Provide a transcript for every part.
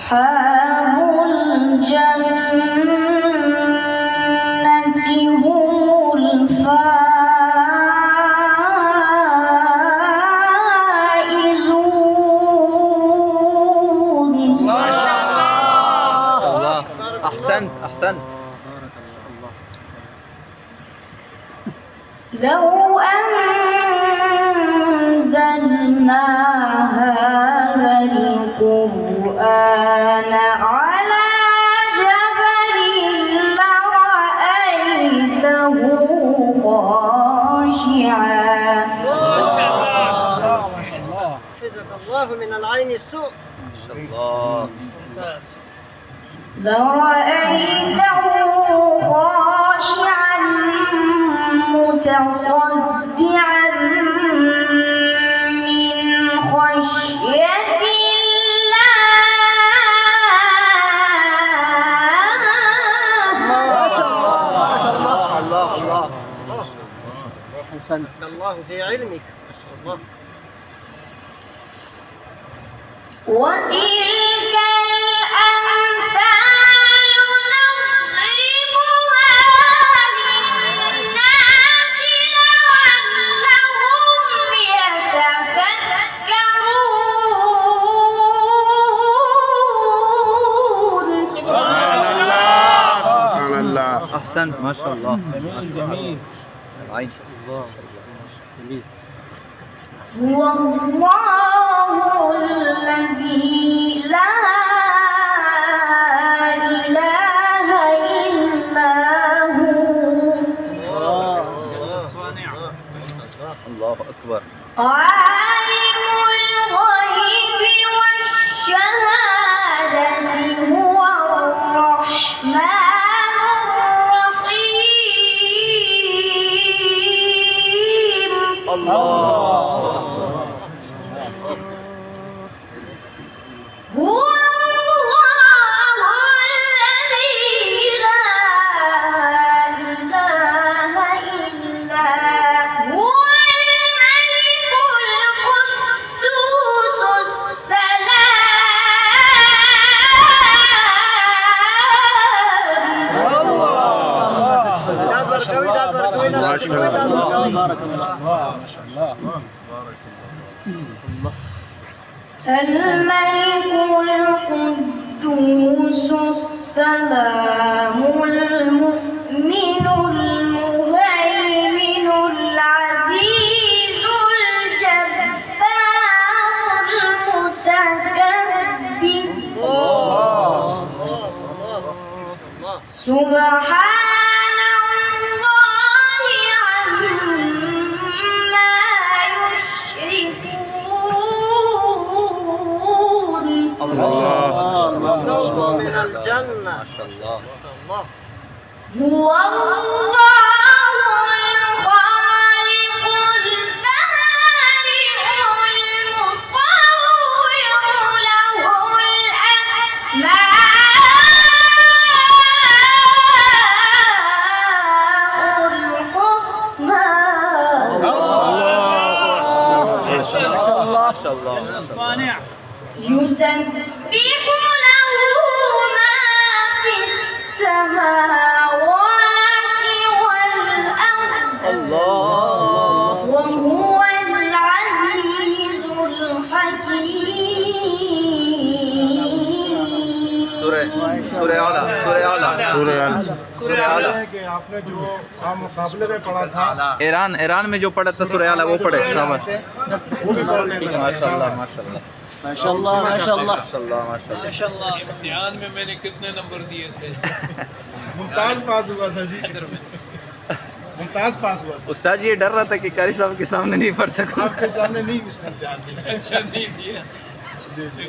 أصحاب الجنة هم الفائزون. ما شاء الله. أحسنت أحسنت. لو أنزلنا هذا القرآن على جبل لرأيته خاشعا. حفظك الله من العين السوء. ما شاء الله. لرأيته خاشعا متصدعا من خشية الله. الله الله. حسنك الله في علمك. ما شاء الله. وتلك الأمثال نضربها للناس لعلهم يتفكرون. سبحان الله. أحسنت ما شاء الله. جميل. العين. هو الله الذي لا إله إلا هو الله أكبر. عالم الغيب والشهادة هو الرحمن الرحيم. الله. هو الله الذي لا إله إلا هو الملك القدوس الملك القدوس السلام المؤمن المهيمن العزيز الجبار المتكبر. سبحان الله عما يشركون. الله من الجنة. ما شاء الله. الله. هو الله الخالق البارئ المصور له الأسماء الحسنى. ما شاء الله. ما شاء الله. يسبح له ما في السماوات والأرض الله. وهو العزيز الحكيم. सूरह आला सूरह आला सूरह आला कि आपने जो शाम मुकाबले में पढ़ा था ईरान में जो पढ़ा था सूरह आला वो पढ़े शाबाश वो भी पढ़ लेते हैं। माशाल्लाह माशाल्लाह माशाल्लाह माशाल्लाह माशाल्लाह माशाल्लाह। इम्तिहान में मैंने कितने नंबर दिए थे? मुमताज पास हुआ था जी, मुमताज पास हुआ था। उस्ताद जी ये डर रहा था कि कारी साहब के सामने नहीं पढ़ सकूं। आपके सामने नहीं इसने ध्यान दिया। अच्छा नहीं दिया,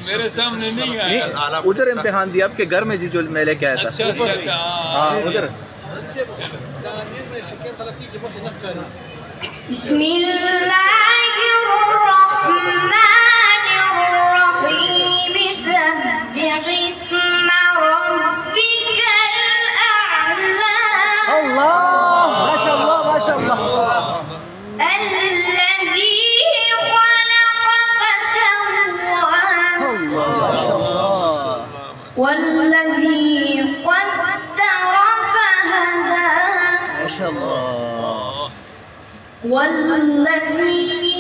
मेरे सामने नहीं आया। उधर इम्तिहान दिया आपके घर में जी जो मैं लेके आया था। अच्छा अच्छा अच्छा हाँ उधर। बिस्मिल्लाहिर्रहमानिर्रहीम सब्बिह इस्म रब्बिकल अअला। الله ما شاء الله ما شاء الله. الذي خلق فسوى. الله ما شاء الله. والذي قدر فهدى ما شاء الله. والذي